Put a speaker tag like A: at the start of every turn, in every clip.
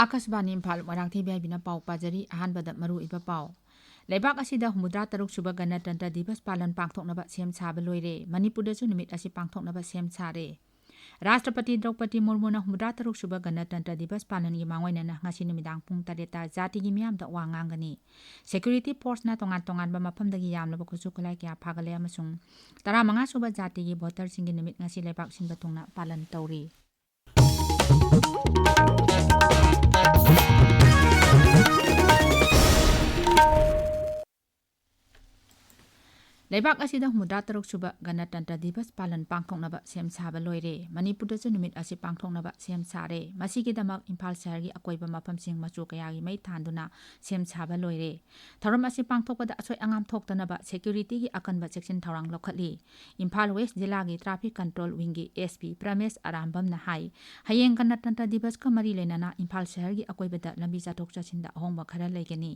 A: आकाशवाणी इम्फाल मोइरांगथेम इबेहाइबिना पाउ पाजरी अहानबदा मरु इबा पाउ लेबाक असिदा हुमुद्रा तरुक सुबा गणतंत्र दिवस पालन पांगथोकनबा सेम साबा लोइरे मणिपुरदसु निमित असि पांगथोकनबा सेम सारे राष्ट्रपति द्रौपदी मुर्मुना हुमुद्रा तरुक सुबा गणतंत्र दिवस पालन गी मांगोइनना ngasi numitang pung 8 जाति गी मियाम दा वा nganggani security force na tongan tongan ba mafam dagi yamlaba kusu kulai kya phagale amasung 15 suba जाति गी voter singi nimit ngasi lebak sinba tungna palan tawri लेबाक असिदा हुमुद्रा तरुक सुबा गणतंत्र दिवस पालन पांगथोकनबा सेम साबा लोइरे मणिपुरदसु निमित असि पांगथोकनबा सेम सारे मसिगिदमक इम्फाल शहरगी अकोइबा मफमसिंग मचु कयागी मै थांदुना सेम साबा लोइरे थरम असि पांगथोकपदा असोय अंगाम थोक्तनबा सिक्युरिटी गी अकनबा सेक्शन थौरांग लौखटली इम्फाल वेस्ट जिला गी traffic control wing SP Pramesh आरामबमना हाई हयेंग गणतंत्र दिवस का मरी लेनाना इम्फाल शहरगी अकोइबदा लंबी चाथोक चासिंदा अहोंबा खरा लेगनी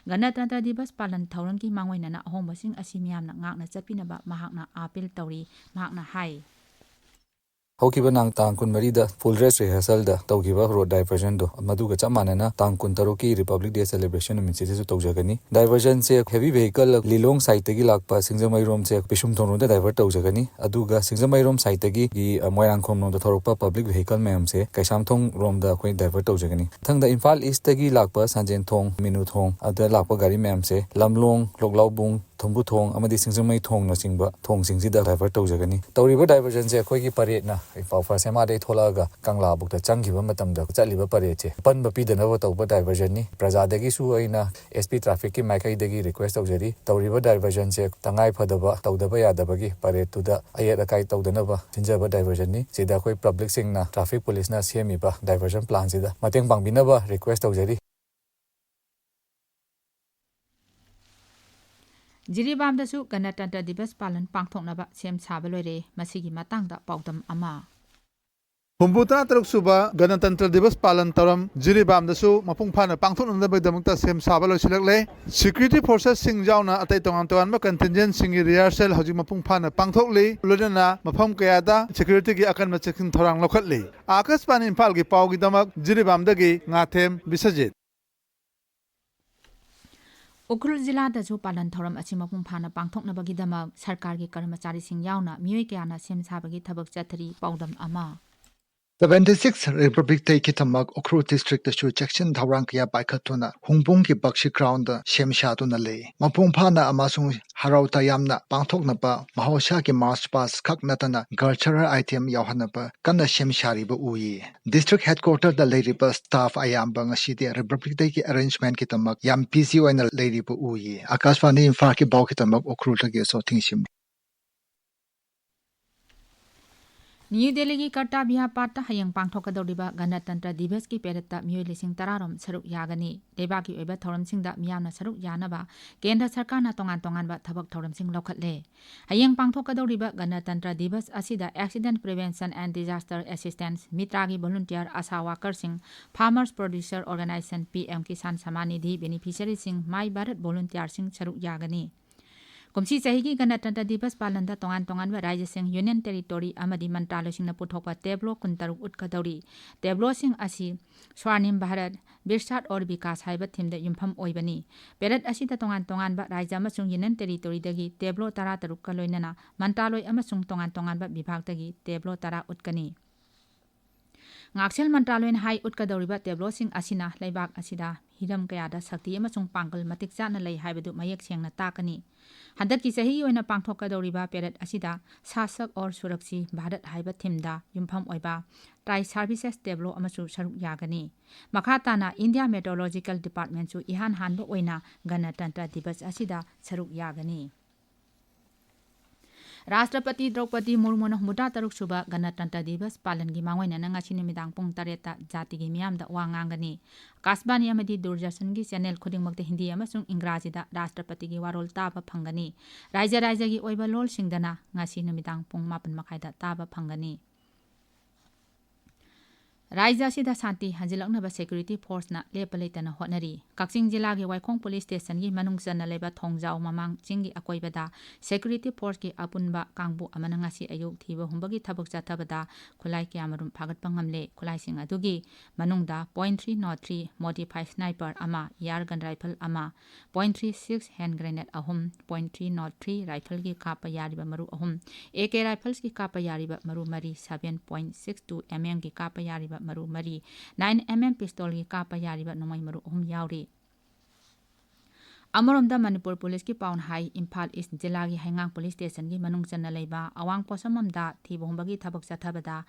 A: गणतंत्र दिवस पालन थौरंगी मांगोइनना अहोंबसिंग असि मियामना ngakna chapinaba mahakna appeal tawri mahakna hai
B: Hokiba nang tang kun marida full dress rehearsal da tawgiba road diversion do maduga chamanana tang kun taroki Republic Day celebration min se su tawjagani diversion se heavy vehicle lilong side gi lakpa singjamai rom se pishum thonu da divert tawjagani aduga singjamai rom side gi moirangkhom no da thorokpa public vehicle mayam se kaisam thong rom da khoi divert tawjagani thangda Imphal East gi lakpa sanjen thong minu thong ada lakpa gari mayam se lamlong loklau bung thongbu thong amadi singjamai thong na singba thong singji da divert tawjagani tawriba diversion se khoi gi parade na Imphal first sema dei tholaga kangla bukta changgiba matamda chaliba parade che panba pidanaba tawba diversion ni prajadagi su aina SP traffic ki maikai dagi request tawjari tawriba diversion se tangai phadaba tawdaba yadabagi parade tu da ayat akai tawdanaba sinjaba diversion ni sida khoi public sing na traffic police na semiba diversion plan sida mateng pangbinaba request tawjari
A: जिरीबामदसु गणतंत्र दिवस पालन पांगथोकनबा same साबा लोइरे मसिगी मतंगदा पाउदम अमा
C: हुम्बुत्रा तरुक सुबा गणतंत्र दिवस पालन तरम जिरीबामदसु मपुंग फाना पांगथोकनबैदमक्ता सेम साबा लोइसिलकले सिक्युरिटी फोर्सेस सिंग जाउना अतै तोंगान तोंगान मा कंटिजेंट सिंग रिहर्सल हजि मपुंग फाना पांगथोकले लोइना मफम कयादा सिक्युरिटी गी अकन मा चेकिंग थोरांग लखटले आकाशवाणी इम्फाल गी पाउगी दमक जिरीबामदगी ngathем बिसजित
A: उखरुल जिला दजु पालन थौरम अछि मपुंग फाना पांगथोकनबगीदमक सरकार गी कर्मचारी सिंग याउना मियोय कयाना सेम साबगी थबक चथरी पाउदम अमा
D: 76 Republic Day Kitamak Okru District Shu Jackson Thawrang Kya Baikhatuna Hungbung ki Bakshi Ground Shemshatuna Le Mapung Phana amasung Harauta Yamna Pangthokna ba Mahosha ki March Pass Khaknatana cultural item yawhanaba Kana Shemshari ba uyi District Headquarter da Lady Staff Ayamba ngasi Republic Day ki arrangement kitamak Yam busy oina Lady ba uyi Akashvani Imphal ki Baw kitamak Okru lagi so tingsim
A: new Delhi की कर्ता बिहा पाटा हयंग पांगथोकदौरिबा गणतंत्र दिवस की पेरता मियोय लिसिंग 10 रोम सरुक यागनी लेबाकी ओइबा थौरमसिंगदा मियामना सरुक यानबा केंद्र सरकारना तोंगान तोंगानबा थबक थौरमसिंग लौखटले हयंग पांगथोकदौरिबा गणतंत्र दिवस असिदा accident prevention and disaster assistance मित्रागी वॉलंटियर आशा वर्करसिंग farmers producer organisation PM Kisan Samman Nidhi beneficiary सिंग माई भारत वॉलंटियर सिंग सरुक यागनी कुमसी चहिगी गणतंत्र दिवस पालन दा तोंगान तोंगान राज्य सिंह यूनियन टेरिटोरी अमदी मंत्रालय सिंह पुथोकपा टेब्लो कुंतरुक उटकदौरी टेब्लो सिंह असि स्वर्णिम भारत बिरसात और विकास हाइबा थीमदा युमफम ओइबनी पेरद असि दा तोंगान तोंगान राज्य अमसुंग यूनियन टेरिटोरी दगी टेब्लो 13 का लोइनना मंत्रालय अमसुंग तोंगान तोंगान विभाग दगी tableau 13 उटकनी ngakchel mantraloin hai utkadoriba tablo sing asina leibak asida hiram kayada sakti amasung pangkal matik chana lei haibadu mayak sengna takani hadat ki sahi oina pangthokadoriba perat asida sasak or surakshi bharat haiba thimda yumpham oiba trai services tablo amasu saruk yagani makhatana India Meteorological Department su ihan hanbo oina ganatantra divas asida saruk yagani राष्ट्रपति द्रौपदी मुर्मु न हुमुद्रा तरुक सुबा गणतंत्र दिवस पालन की मांगोइना ngasi numitang pung 8 जाति की मियामदा वा nganggani आकाशवाणी अमदी दूरदर्शन की चैनल खुदिंगमक्ते हिंदी अमसुंग इंग्राजीदा राष्ट्रपति की वारोल ताबा फंगनी राज्य राज्य की ओइबा लोल सिंगदना ngasi numitang pung 9 मखाइदा Taba फंगनी Raija sida santi hanjilaknaba security force na lepalaitana hotnari Kakching jila gi Waikong police station gi manung chana leba thongjau mamang chingi akoibada security force gi apunba kangbu amana ngasi ayuk thiba humbagi thabak chathabada khulai kyamarum phagatpa ngamle khulai sing adugi manungda .303 modified sniper ama yar gun rifle ama .36 hand grenade ahum .303 rifle gi kapa yariba maru ahum AK rifles gi kapa yariba maru mari 7.62 mm gi kapa yariba maru mari 9 mm pistol gi kapa yariba nomai maru yauri Amoromda Manipur police ki pawn hai Imphal East jila gi Haingang police station gi manung chana leiba awang posamamda thibombagi thabak chathabada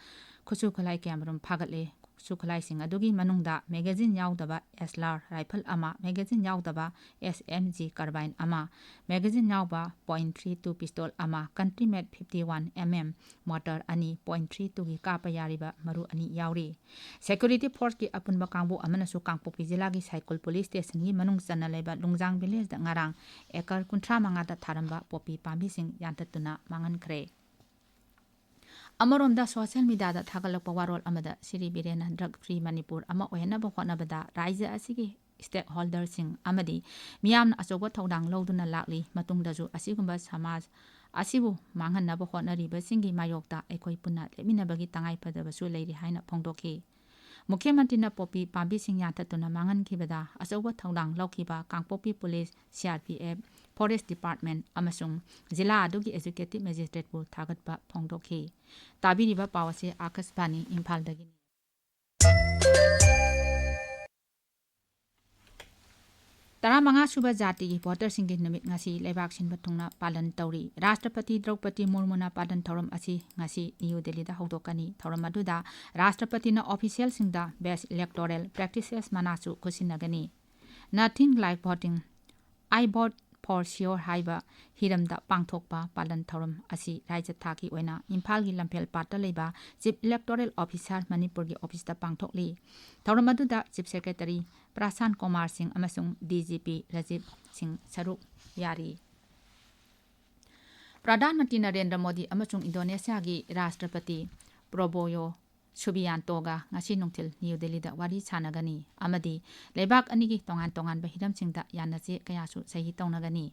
A: khusu khalai kyamarum phaгаtle sukhalai sing adugi manungda magazine yaudaba SLR rifle ama magazine yaudaba SMG carbine ama magazine yauba .32 pistol ama country made 51 mm motor ani .32 gi kapa yariba maru ani yauri security force ki apunba kangbu amana su kangpopi jila gi cycle police station gi manung chana leiba lungjang village da ngarang ekar kuntra manga da tharamba popi pambi sing yantatuna mangan khre Amoromda social media da thagalakpa warol amada Siri Birena drug free Manipur ama ohenaba hotnabada raija asigi stakeholders sing amadi miyamna achoba thodang loduna lakli matungdaju asigumba samaj asibu manghanaba hotnariba singi mayokta ekoi punna leminabagi tangai padabasu leiri haina phongdokhi Mukhyamantri na popi pambi sing yantatuna mangan khibada achoba thodang lokhiba Kangpopi police CRPF Forest Department amasung jila adugi executive magistrate bu thagatpa phongdokhi tabiriba pawase Akashbani Imphal dagini Taramanga suba jati gi voter singi numit ngasi lebak sin bathungna palan tauri Rashtrapati Draupadi Murmu na padan thoram asi ngasi New Delhi da hawdokani thoram aduda Rashtrapati na official singda best electoral practices manasu kusinagani Nothing like voting I vote for sure haiba hiramda pangthokpa palan thoram asi raija thaki oina Imphal gi Lamphel patta leiba chief electoral officer Manipur gi office da pangthokli thoram aduda chief secretary Prasan Kumar Singh amasung DGP Rajiv Singh Saruk yari Pradhan Mantri Narendra Modi amasung Indonesia gi Rashtrapati Prabowo Subiantoga ngasi nungthil New Delhi da wari chanagani amadi lebak anigi tongan ba hiram singda yanache kayasu sahi tawnagani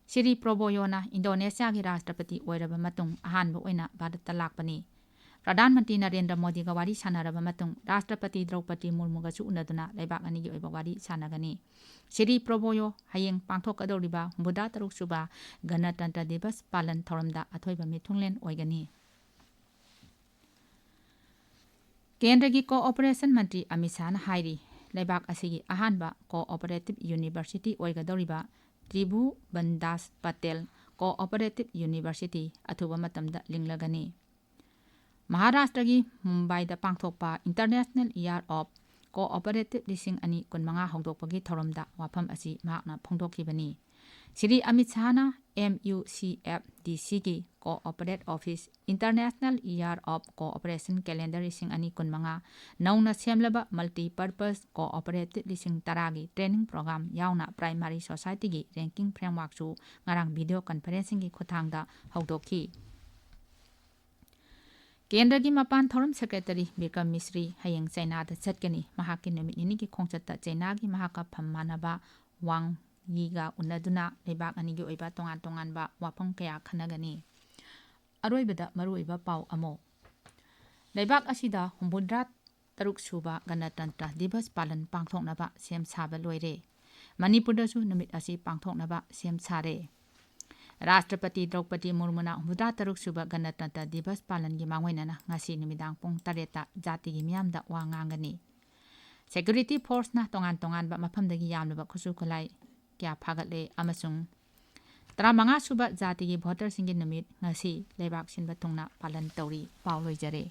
A: Siri Prabowo na Indonesia gi Rashtrapati oiraba matung ahanba oina Bharat lakpani Pradhan Mantri Narendra Modi ga wari sanaraba matung Rashtrapati Draupadi Murmu ga chu unaduna lebak anigi oiba wari sanagani Siri Prabowo hayeng pangthokadoriba humbuda taruk suba Ganatantra Divas palan thoramda athoiba mithunglen oigani Kendragi Cooperation Mantri Amit Shah na hairi lebak asigi ahanba Cooperative University oigadoriba Tribhu Bandas Patel Cooperative University athuba matamda linglagani Maharashtra gi Mumbai da pangthokpa International Year of Cooperative lising ani kunmanga hongdokpagi thoramda wafam asi mahakna phongdokhibani Siri Amit Shah na MUCFDC gi Cooperate Office International Year of Cooperation Calendar lising ani kunmanga nauna semlaba multi-purpose cooperative lising taragi training program yauna primary society gi ranking framework chu ngarang video conferencing gi khothangda hongdokhi Kendra gi Mapan Thoram Secretary Bikram Misri hayeng China da chatkani mahaki numit nini gi khongchatta China gi mahaka phammanaba Wang Yiga unaduna lebak ani gi oiba tongan ba wafam kaya khanagani Aroibada maruiba pau amo lebak asida humbudrat taruk suba Ganatantra Divas palan pangthoknaba sem saba loire Manipur da su numit asi pangthoknaba sem sare Rashtrapati Draupadi Murmu na humbuda taruk suba Ganatantra Divas palan gi mangwainana ngasi numidang pung 3 jati gi miyamda wa ngangani Security force na tongan ba mafamdagi yamlaba khusu khulai kya phagatle amasung Taramanga suba jati gi voter singi numit ngasi lebak sinba thungna palan tauri pauloi jare